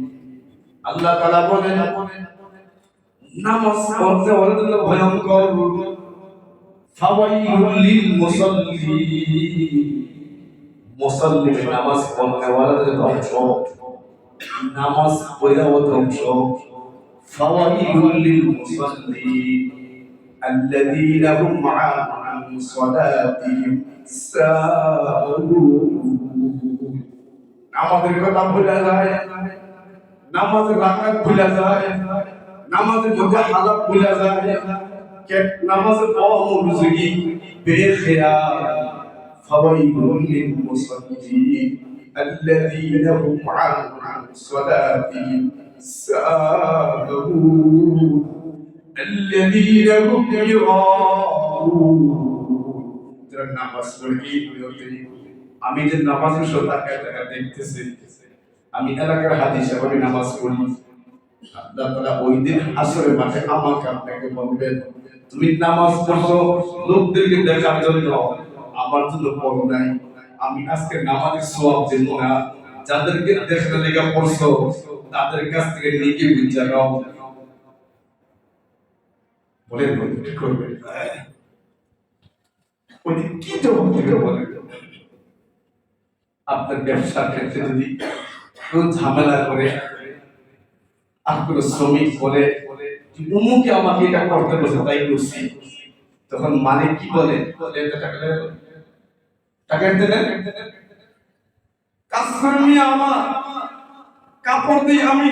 [SPEAKER 1] আল্লাহ তাআলা বলেন, নামাজ পড়তে ওরা জন্য ভয়ঙ্কর। ফাওয়াইলুল লিল মুসাল্লিন, মুসাল্লিন নামাজ পড়তে ওরা জন্য ধ্বংস, নামাজ পড়া ও ধ্বংস। ফাওয়াইলুল লিল মুসাল্লিন আল্লাযীনা হুম আন সালাতিহিম সাহুন। আমাদের কথা ভুলে যায়, নামাজের রাকাত ভুলে যায়, নামাজের মধ্যে হালাত ভুলে যায়, নামাজের অমনোযোগী বেখেয়াল। ফাওয়াইলুল লিল মুসাল্লিন আল্লাযীনা হুম আন সালাতিহিম সাহুন আল্লাযীনা হুম ইরাউন। যারা নামাজ পড়ে কি বলতে, আমি যে নামাজের সত্যাকে দেখতেছি, আমি এলাকার হাজি হিসেবে নামাজ পড়ি। আল্লাহ তাআলা ওই দিন হাসরের মাঠে আমাকে আপনাকে বলবেন, তুমি নামাজ পড়ছো লোকদেরকে দেখার জন্য, আমার জন্য পড়ো নাই। আমি আজকে নামাজের সওয়াব দেব না, যাদেরকে দেখার লেগে পড়ছো তাদের কাছ থেকে নেকি বুঝা নাও। বলেন কি করবে? ওই দিন কি জবাব দিবে বলেন? আপনার ব্যবসার ক্ষেত্রে যদি কেউ ঝামেলা করে, আর কোন শ্রমিক বলে উমুকে আমাকে এটা করতে বসে তাই করছি, তখন মালিক কি বলে? টাকা দিলেন, কাজ করে নিয়ে আমার কাপড় দিয়ে আমি,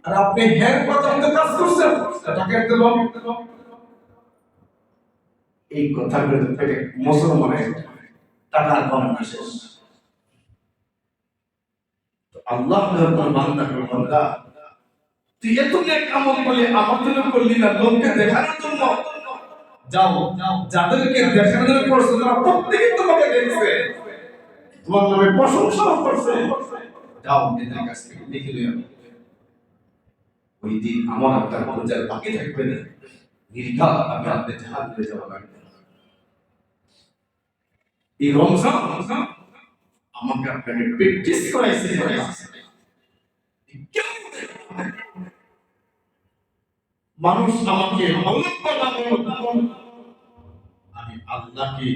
[SPEAKER 1] আর আপনি হের কথা মতো কাজ করছেন, টাকা দিলাম। এই কথাগুলো থেকে মুসলমানের টাকার গণনা শেষ। আল্লাহ বান্দা, তুই এত নেক আমল করলি, আমার জন্য করলি না, লোককে দেখানোর জন্য। যাও যাদেরকে দেখানোর করছো তারা প্রত্যেকে তোমাকে দেখছে, তোমার নামে প্রশংসা করছে, যাও এদের কাছ থেকে দেখে লই। ওই দিন আমার আপনার মজার বাকি থাকবে না, নির্ঘাত আমি আপনার জাহান হয়ে যাওয়া লাগবে। এই রমজান আমাকে আপনাকে প্র্যাকটিস করাইছে, মানুষ আমাকে আমি আল্লাহকে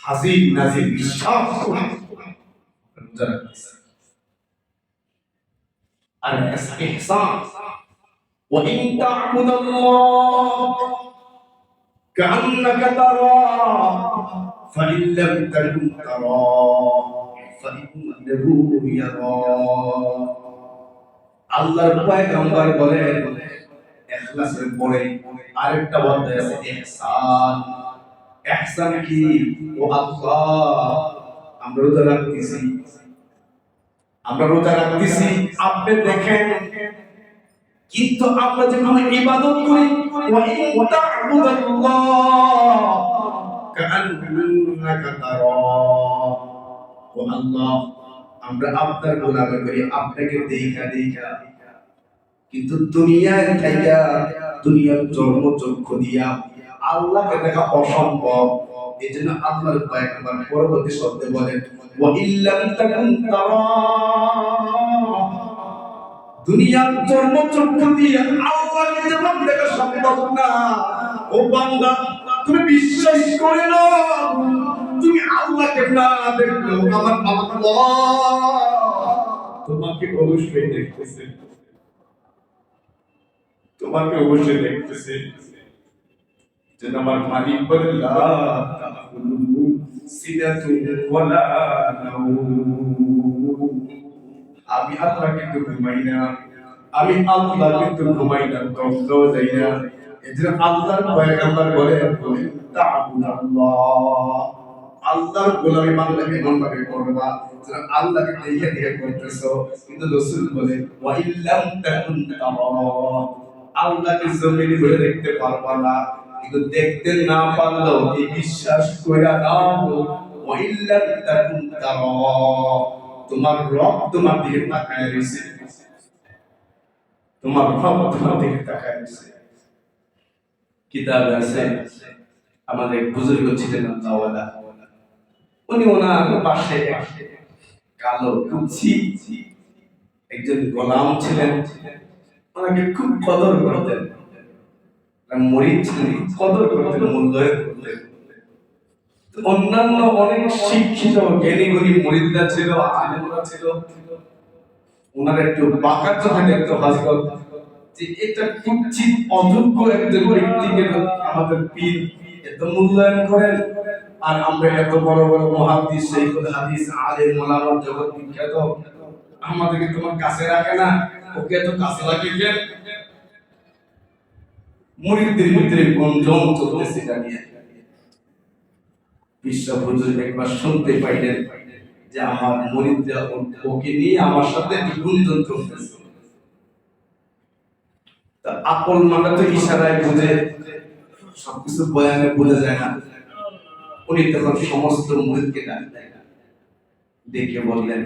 [SPEAKER 1] হাজির নাজির বিশ্বাস করি। আর ইহসান ওয়া ইন তা'বুদাল্লাহ কাআন্নাকা তারাহ ফাইন লাম তাকুন তারাহ ফাইন্নাহু ইয়ারাক। আল্লাহর পয়গম্বর বলেন, ইখলাসের পরে আরেকটা অধ্যায় আছে ইহসান। ইহসান কি? ও আল্লাহ, আমরা রোজা রাখতেছি, আপনি দেখেন, কিন্তু আমরা যখন ইবাদত করি, ওয়া ইন তা'বুদাল্লাহ কাআন্নাকা তারাহ, ও আল্লাহ আমরা আপনার গোলামি করি আপনাকে দেখা, কিন্তু দুনিয়ার থাইকা, দুনিয়ার জন্ম চক্ষু দিয়া আল্লাহকে দেখা অসম্ভব। এজন্য আল্লাহর পয়গম্বর পরবর্তী শব্দে বলেন, ওয়া ইল্লাম তাকুন তারা, দুনিয়ার জন্ম চক্ষু দিয়া আল্লাহ
[SPEAKER 2] আল্লাহকে যেমন দেখা সম্ভব না, ও বান্দা তুমি বিশ্বাস করে না, তুমি আল্লাহকে না দেখলেও আমার আল্লাহ তোমাকে অবশ্যই দেখতেছে, তোমাকে অবশ্যই দেখতেছে। যেন আমার মালিক বলে লা তাখুলু সিনাতুন ওয়ালা নাওম, আমি আল্লাহ কিন্তু ঘুমাই না, আমি আল্লাহ কিন্তু ঘুমাই না, তখনও যাই না। এজন্য আল্লাহর পয়গম্বর বলেন তা'বুদাল্লাহ, আল্লাহর গোলামি বান্দা এমন ভাবে করবা যেন আল্লাহকে দেখে দেখে করতেছো। কিন্তু রাসূল বলে ওয়া ইল্লাম তাকুন তারা, আল্লাহকে জমিনে বলে দেখতে পারবা না, কিন্তু দেখতে না পারলেও এই বিশ্বাস কইরা নাও ওয়া ইল্লাম তাকুন তারা, তোমার রব তোমার দিকে তাকায় রয়েছে, তোমার রব তোমার দিকে তাকায় রয়েছে। কিতাবে আছে আমাদের বুজুর্গ ছিলেন আল্লাহওয়ালা, উনি ওনার পাশে কালো কুচি একজন গোলাম ছিলেন, ওনাকে খুব কদর করতেন, মুরিদ ছিলেন, কদর করতেন, মূল্যায়ন করতেন। অন্যান্য অনেক শিক্ষিত জ্ঞানী গুণী মুরিদরা ছিল, আলেমরা ছিল, ওনারা একটু বাঁকা চোখে দেখতো হযরত, যে এটা কুচ্ছিত অযোগ্য একজন ব্যক্তিকে আমাদের পীর এত মূল্যায়ন করেন, আর আমরা এত বড় বড় মুহাদ্দিস, শাইখুল হাদিস, আলেম ওলামা জগৎ বিখ্যাত, আমাদেরকে তোমার কাছে রাখে না, ওকে এত কাছে রাখে কেন? মুরিদদের ভিতরে গঞ্জন চলতেছে জানিয়ে বিশ্ব হুজুর একবার শুনতে পাইলেন যে আমার মুরিদরা ওকে নিয়ে আমার সাথে একটু গুঞ্জন চলতেছে। তা আকল মানে তো ইশারায় বুঝে, সবকিছু বয়ানে বোঝা যায় না। উনি তখন সমস্ত মুরিদকে ডেকে বললেন,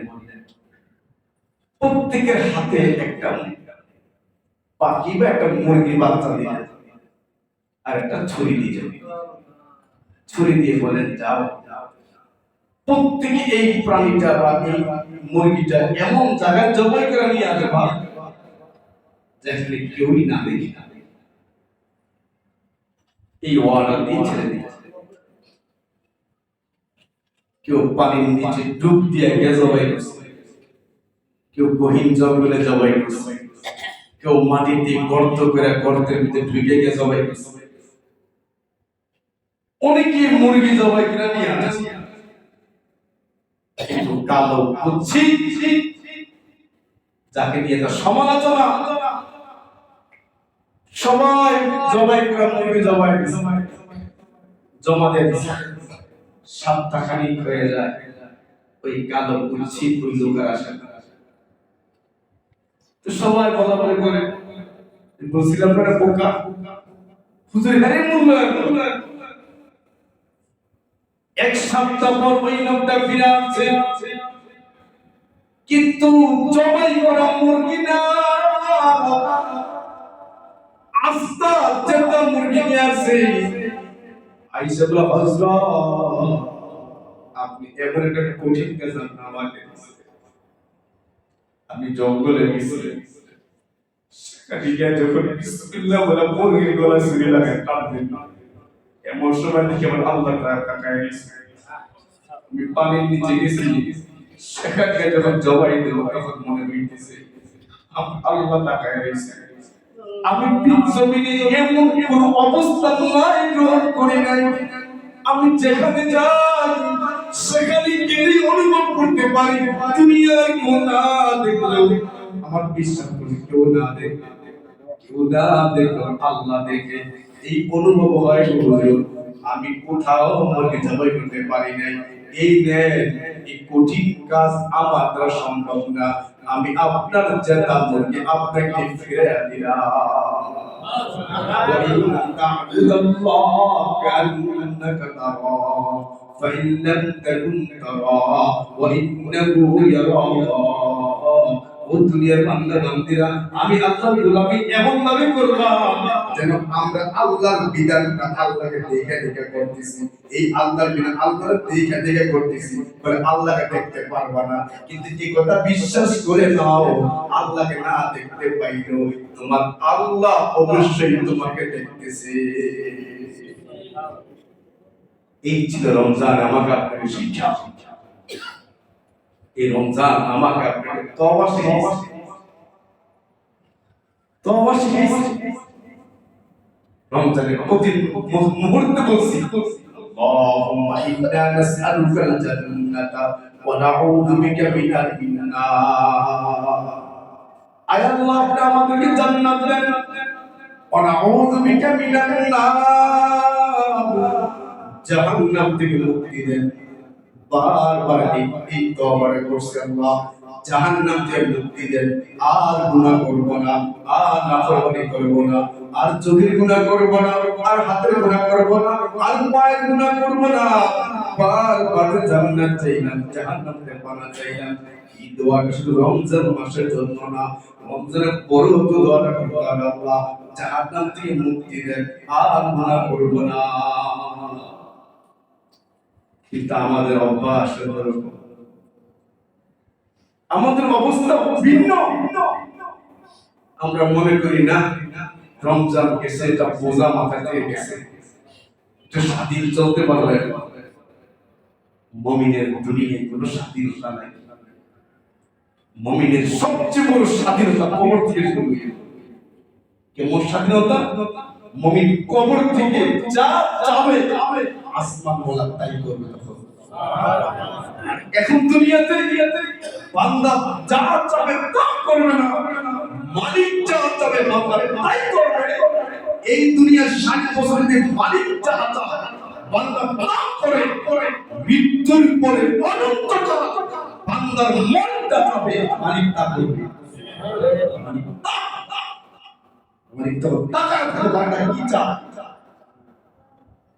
[SPEAKER 2] প্রত্যেকের হাতে একটা পাখি বা একটা মুরগি বাচ্চা দিলেন, আর একটা ছুরি দিয়ে ছুরি দিয়ে বলেন যাও, প্রত্যেকে এই প্রাণীটা বা এই মুরগিটা এমন জায়গায় জবাই করে নিয়ে আসবা যেখানে কেউই না দেখে। এই অর্ডার দিয়ে ছেড়ে দিয়েছে। কেউ পানির নিচে ডুব দিয়ে গিয়ে জবাই করছে, কেউ গহীন জঙ্গলে জবাই করছে, কেউ মাটিতে গর্ত করে গর্তের ভিতরে ঢুকে গিয়ে জবাই করছে, অনেকে মুরগি জবাই করে নিয়ে আসছে। কিন্তু কালো কুচ্ছি যাকে নিয়ে তার সমালোচনা, সবাই জবাই করে মুরগি জবাই জমা দিয়ে দিচ্ছে, সপ্তাহখানি হয়ে যায়, ওই কালো কুচ্ছি ওই লোকের আসে না। তো সবাই বলা বলে করে বলছিলাম না বোকা হুজুর এখানে মূল্যায়ন। এক সপ্তাহ পর ওই লোকটা ফিরে আসছে, কিন্তু জবাই করা মুরগি না, আস্তা যেটা মুরগি নিয়ে আসছে। আয়েশা বলে হযরত আপনি এমন একটা কঠিন কাজ আমাকে দিয়েছেন, আমি জঙ্গলে গেছিলাম, সেখানে গিয়ে যখন বিসমিল্লাহ বলে মুরগির গলা ছুরি লাগায় টান দিন, এমন সময় দেখি আমার আল্লাহ তাকায় গেছে। আমি পানির নিচে গেছি, সেখানে যখন জবাই দেব তখন মনে হইতেছে আল্লাহ তাকায় গেছে। আমি পৃথিবীতে এমন কোন অবস্থান নাই গ্রহণ করি নাই, আমি যেখানে যাই সেখানে গেলেই অনুভব করতে পারি দুনিয়ার কেউ না দেখলেও আমার বিশ্বাস করি কেউ না দেখলে, কেউ না দেখলেও আল্লাহ দেখে এই অনুভব হয়। আমি কোথাও মুরগি জবাই করতে পারি নাই, এই নেন এই কঠিন কাজ আমার দ্বারা সম্ভব না, আমি আপনার জেতা মুরগি আপনাকে ফিরে দিলাম। وإن تعبد الله كأنك تراه فإن لم تكن تراه وإنه يراك
[SPEAKER 1] ও দুনিয়ার বান্দা বান্দিরা, আমি আল্লাহর গোলামি এমন ভাবে করলাম যেন আমরা আল্লাহর বিধানটা আল্লাহকে দেখে দেখে করতেছি। এই আল্লাহর বিধান আল্লাহর দেখে দেখে করতেছি, বলে আল্লাহকে দেখতে পারবা না, কিন্তু এই কথা বিশ্বাস করে নাও, আল্লাহকে না দেখতে পাইলো তোমার আল্লাহ অবশ্যই তোমাকে দেখতেছে। এই ছিল রমজান আমাকে আপনাকে শিক্ষা। এই রমজান আমাকে আপনাকে তওবা শিখিয়েছে, তওবা শিখিয়েছে। রমজানের প্রতি মুহূর্তে বলছি আল্লাহুম্মা ইন্না নাসআলুকাল জান্নাতা ওয়া নাউযু বিকা মিনান নার। আয় আল্লাহ, আপনি আমাদেরকে জান্নাত দেন, ওয়া নাউযু বিকা মিনান নার, জাহান্নাম থেকে মুক্তি দেন। বারবার এই তওবা করছে, আল্লাহ জাহান্নাম থেকে মুক্তি দেন, আর গুনাহ করব না, আর নাফরমানি করব না, আর চোখের গুনাহ করব না, আর হাতের গুনাহ করব না, আর পায়ের গুনাহ করব না। বারবার জান্নাত চাইলাম, জাহান্নাম থেকে পানা চাইলাম। এই দোয়াটা শুধু রমজান মাসের জন্য না, রমজানের পরেও তো দোয়াটা করতে হবে, আল্লাহ জাহান্নাম থেকে মুক্তি দেন, আর গুনাহ করব না। কিন্তু আমাদের অভ্যাস, আমাদের অবস্থা ভিন্ন। আমরা মনে করি না রমজান গেছে, এটা বোঝা মাথা থেকে গেছে, একটু স্বাধীন চলতে পারলে। মুমিনের দুনিয়ায় কোনো স্বাধীনতা নাই। মুমিনের সবচেয়ে বড় স্বাধীনতা কবর থেকে শুরু। কেমন স্বাধীনতা? মুমিন কবর থেকে যা চাবে আসমান ওয়ালা তাই করবে। এখন দুনিয়াতে বান্দা যা চাবে তা করবে না, মালিক যা চাবে বান্দা তাই করবে। এই দুনিয়ার 60 বছর ধরে মালিক যা চায় বান্দা তা করে। মৃত্যুর পরে অনন্তকাল বান্দার মনটা চাবে, মালিক তা করবে। মালিক তো টাকা থাকে, বান্দা কি চায়,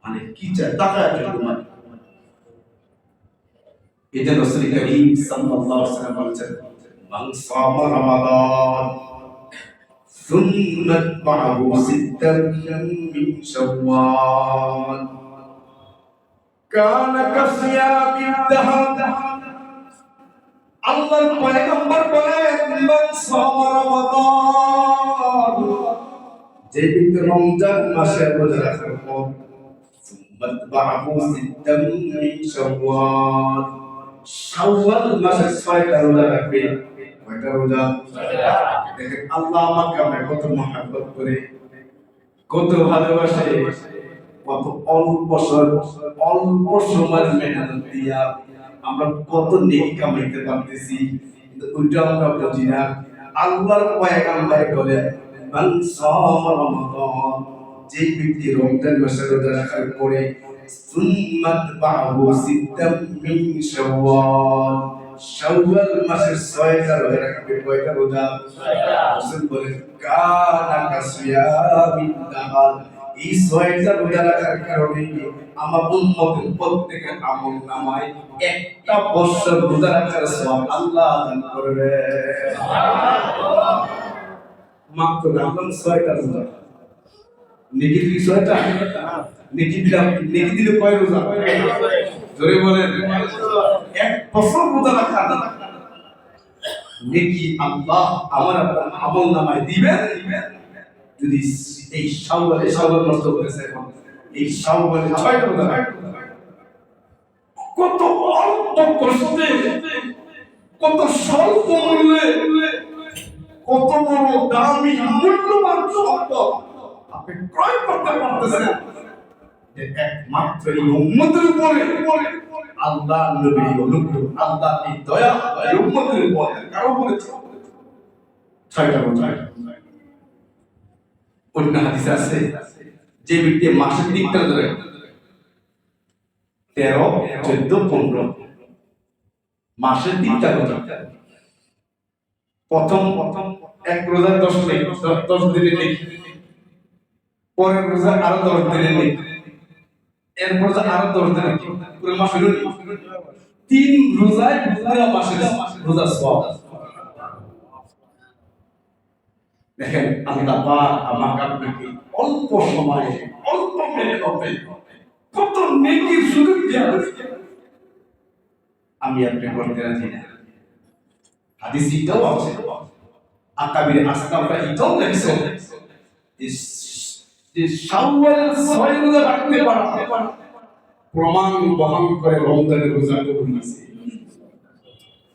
[SPEAKER 1] মানে কি চায়, টাকা চায় মালিক। এটা রাসূল করিম সাল্লাল্লাহু আলাইহি ওয়াসাল্লাম বলেছেন, মান সামা রমাদান সুন্নাত মা'হু সিত্তান মিন শাওয়াল কানা কাসিয়ামিদ দাহর। আল্লাহর পয়গম্বর বলেন, মান সামা রমাদান, যে ব্যক্তি রমজান মাসে রোজা রাখার পর সুন্নাত মা'হু সিত্তান মিন শাওয়াল, শাওয়াল মাসে 6টা রোজা রাখবে। কয়টা রোজা? দেখেন আল্লাহ আমাকে আমরা কত মহব্বত করে, কত ভালোবাসে, কত অল্প সময়ের মেহনত দিয়া আমরা কত নেকি কামাইতে পারতেছি, কিন্তু ওইটা আমরা বুঝি না। আল্লাহর পয়গম্বর বলেন, মান সামা রমাদান, যে ব্যক্তি রমজান মাসে রোজা রাখার পরে সুন্নাত বাহু সিত্তাম মিন শাওয়াল, শাওয়াল মাসের 6টা রোজা রাখবে। কয়টা রোজা? 6টা। রাসূল বলেন, কানা কাসিয়ামিদ দাহর, এই 6টা রোজা রাখার কারণে আমার উম্মতের প্রত্যেকের আমলনামায় একটা বছর রোজা রাখার সওয়াব আল্লাহ দান করবে। সুবহানাল্লাহ। মাত্র রাখলাম 6টা রোজা, নেকি দিলে 6টা, নেকি দিলে কয় রোজা? জোরে বলেন। এক বছর রোজা রাখা নেকি আল্লাহ আমার আমলনামায় দিবেন। যদি এই শাওয়াল নষ্ট করেছে, এই শাওয়ালে 6টা রোজা, কত অল্প কষ্টে, কত স্বল্প মূল্যে, কত বড় দামি মূল্যবান সম্পদ আপনি ক্রয় করতে পারতেছেন, যে একমাত্র এই উম্মতের উপরে আল্লাহ নবীর অনুগ্রহ, আল্লাহর এই দয়া এই উম্মতের উপরে কারো উপরে 6টা রোজা। অন্য হাদিসে আছে, যে ব্যক্তি মাসে 3টা রোজা রাখে, 13, 14, 15 মাসে 3টা রোজা, প্রথম এক রোজা 10 দিনের নেকি, পরের রোজা আরো 10 দিনের নেকি, এরপর আরো 10 দিনের নেকি, পুরো মাস হলো 3 রোজায় পুরো মাসের রোজা সওয়াব।
[SPEAKER 2] দেখেন আল্লাহ পাক আমাকে আপনাকে অল্প সময়ে অল্প মেহনতে কত নেকির সুযোগ দিয়েছে, আমি আপনি করতে রাজি না। হাদিস এটাও আছে, আকাবির আসকাবরা এটাও দেখছে যে শাওয়ালের 6 রোজা রাখতে পারা প্রমাণ বহন করে রমজানের রোজা কবুল হয়েছে।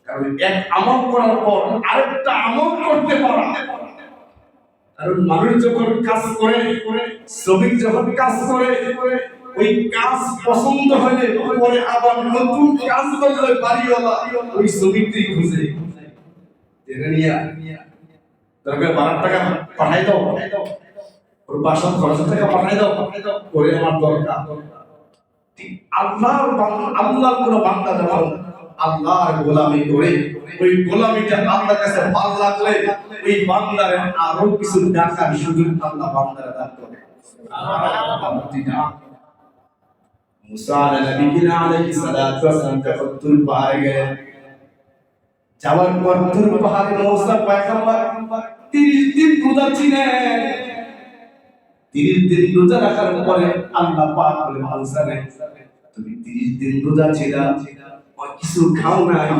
[SPEAKER 2] কারণ এক আমল করার পর আরেকটা আমল করতে পারা, কারণ মানুষ যখন কাজ করে, শ্রমিক যখন কাজ করে, ওই কাজ পছন্দ হলে পরে আবার নতুন কাজ করলে বাড়িওয়ালা ওই শ্রমিকটাই খুঁজে জেনে নিয়া দরকার 12 টাকা পাঠাই দাও, ওর বাসার খরচের টাকা পাঠাই দাও, করে আমার দরকার। ঠিক আল্লাহর কোনো বান্দা যখন আল্লাহর গোলামি করে, ওই গোলামিটা আল্লাহর কাছে ভালো লাগলে ওই বান্দারে আরো কিছু টাকার সুযোগ আল্লাহ বান্দারে দান করে। মুসা আলাইহিস সালাতু ওয়াস সালাম যখন তুর পাহাড়ে গেলেন, যাওয়ার পর তুর পাহাড়ে মুসা পয়গম্বর 30 দিন রোজা ছিলেন। 30 দিন রোজা রাখার পরে আল্লাহ পাক বলেন, মুসা রে তুমি 30 দিন রোজা ছিলা, কিছু খাও নাই,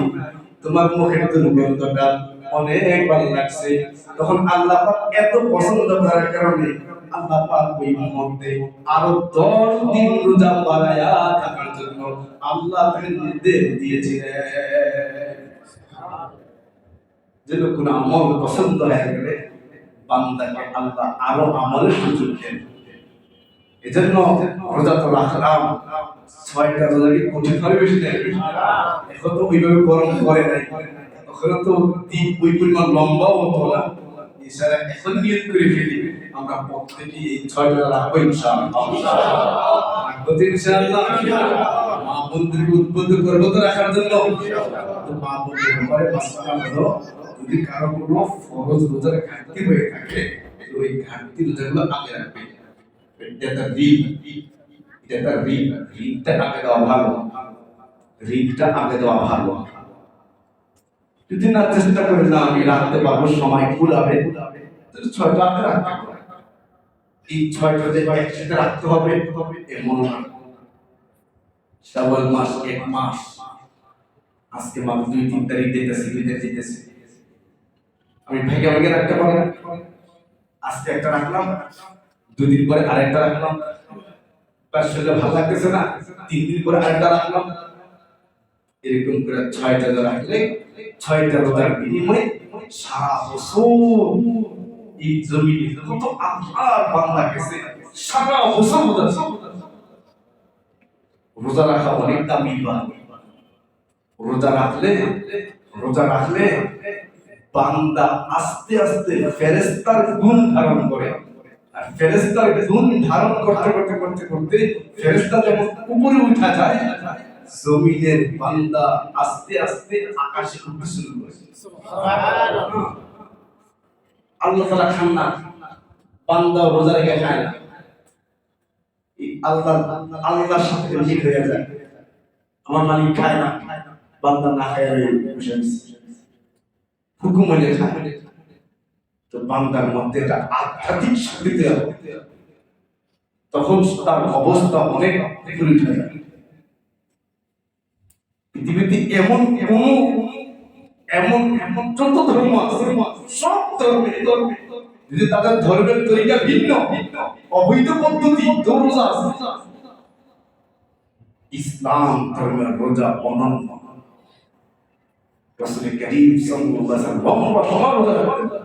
[SPEAKER 2] তোমার মুখের দুর্গন্ধটা অনেক ভালো লাগছে। তখন আল্লাহ পাক এত পছন্দ করার কারণে আল্লাহ পাক ওই মুহূর্তে আরো 10 দিন রোজা বাড়ায়া থাকার জন্য আল্লাহ তাকে নির্দেশ দিয়েছিলেন। যেন কোন আমল পছন্দ হয়ে গেলে বান্দাকে আল্লাহ আরো আমলের সুযোগ দেন। এজন্য রোজা তো রাখলাম, 6টা রোজা কি কঠিন হবে বেশি না? এখন তো ওইভাবে গরম করে নাই, ওখানে তো দিন ওই পরিমাণ লম্বাও হতো না। ইশারা এখন নিয়ত করে ফেলি আমরা প্রত্যেকে এই 6টা রাখবো ইনশাআল্লাহ। রাখবো তো ইনশাআল্লাহ। মা বন্ধুকে উদ্বুদ্ধ করবো তো রাখার জন্য। তো মা বন্ধুর ব্যাপারে মাসআলা হলো, যদি কারো কোনো ফরজ রোজার ঘাটতি হয়ে থাকে ওই ঘাটতি রোজাগুলো আগে রাখবে। এটা রিগটা আগে দেওয়া ভালো, রিগটা আগে দেওয়া ভালো। যদি না চেষ্টা করে না আমি রাখতে পারবো, সময় কুলাবে, 6টা আগে রাখতে হবে। এই 6টা যে একসাথে রাখতে হবে এমন না। শাওয়াল মাস 1 মাস, আজকে মাত্র 2-3 তারিখ দিতেছি, আমি ভেঙে ভেঙে রাখতে পারি না। আজকে একটা রাখলাম, 2 দিন পরে আরেকটা রাখলাম, তার সাথে ভালো লাগতেছে না, 3 দিন পরে আরেকটা রাখলাম। এরকম করে 6টা রাখলে 6টা রোজার বিনিময়ে সারা বছর এই জমিনে কত আল্লাহর বান্দা গেছে, সারা বছর রোজা রাখা অনেক দামি ইবাদত। রোজা রাখলে বান্দা আস্তে আস্তে ফেরেশতার গুণ ধারণ করে। আর ফেরেশতার গুণ ধারণ করতে ফেরেশতা যখন উপরে উঠা যায়, জমিনের বান্দা আস্তে আস্তে আকাশে উঠতে শুরু করে। সুবহানাল্লাহ। আল্লাহ তাআলা খান না, বান্দা রোজা রেখে খায় না, আল্লাহর সাথে মিল হয়ে যায়। আমার মালিক খায় না, বান্দা না খায় বসে আছে, হুকুম হলে খায়। তো বান্দার মধ্যে একটা আধ্যাত্মিক শক্তি দেওয়া, তখন তার অবস্থা অনেক উঠে যায়। পৃথিবীতে এমন যত ধর্ম আছে, সব ধর্মে যদি তাদের ধর্মের তরিকা ভিন্ন, অবৈধ পদ্ধতি রোজা আছে, ইসলাম ধর্মের রোজা অনন্য। রাসূল করিম সাল্লাল্লাহু আলাইহি ওয়াসাল্লাম রোজা রাখতেন,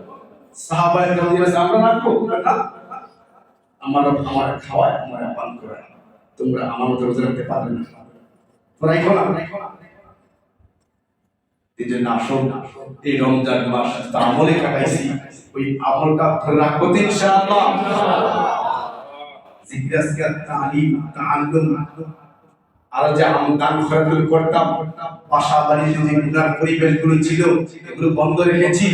[SPEAKER 2] সাহাবায়ে কেরাম আমরা রাখবো না, আমরা খাওয়ায়, আমরা পান করায়, তোমরা আমার মতো রোজা রাখতে পারবে না, রাখো না। এই জন্য আসুন এই রমজান মাস আমলে কাটাইছি, ওই আমলটা ধরে রাখবো ইনশাআল্লাহ। জিকির আজকার তালিম তাআল্লুম আর যে আমদান খরচুল করতাম, বাসা বাড়িতে যে গুনার পরিবেশগুলো ছিল এগুলো বন্ধ রেখেছি,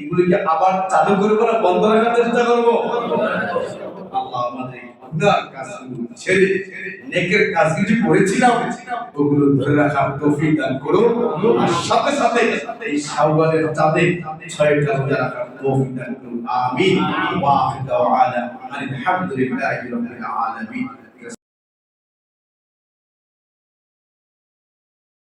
[SPEAKER 2] এগুলোকে আবার চালু করবো না বন্ধ রাখার চেষ্টা করবো। আল্লাহ আমাদের গুনার কাজগুলো ছেড়ে নেকের কাজগুলো করেছিলাম ওগুলো ধরে রাখার তৌফিক দান করো। আর সাথে সাথে এই শাওয়ালের চাঁদে 6টা রোজা রাখার
[SPEAKER 1] তৌফিক দান করুন আমিন ওয়া আখির দাওয়ানা আলহামদুলিল্লাহি রাব্বিল আলামিন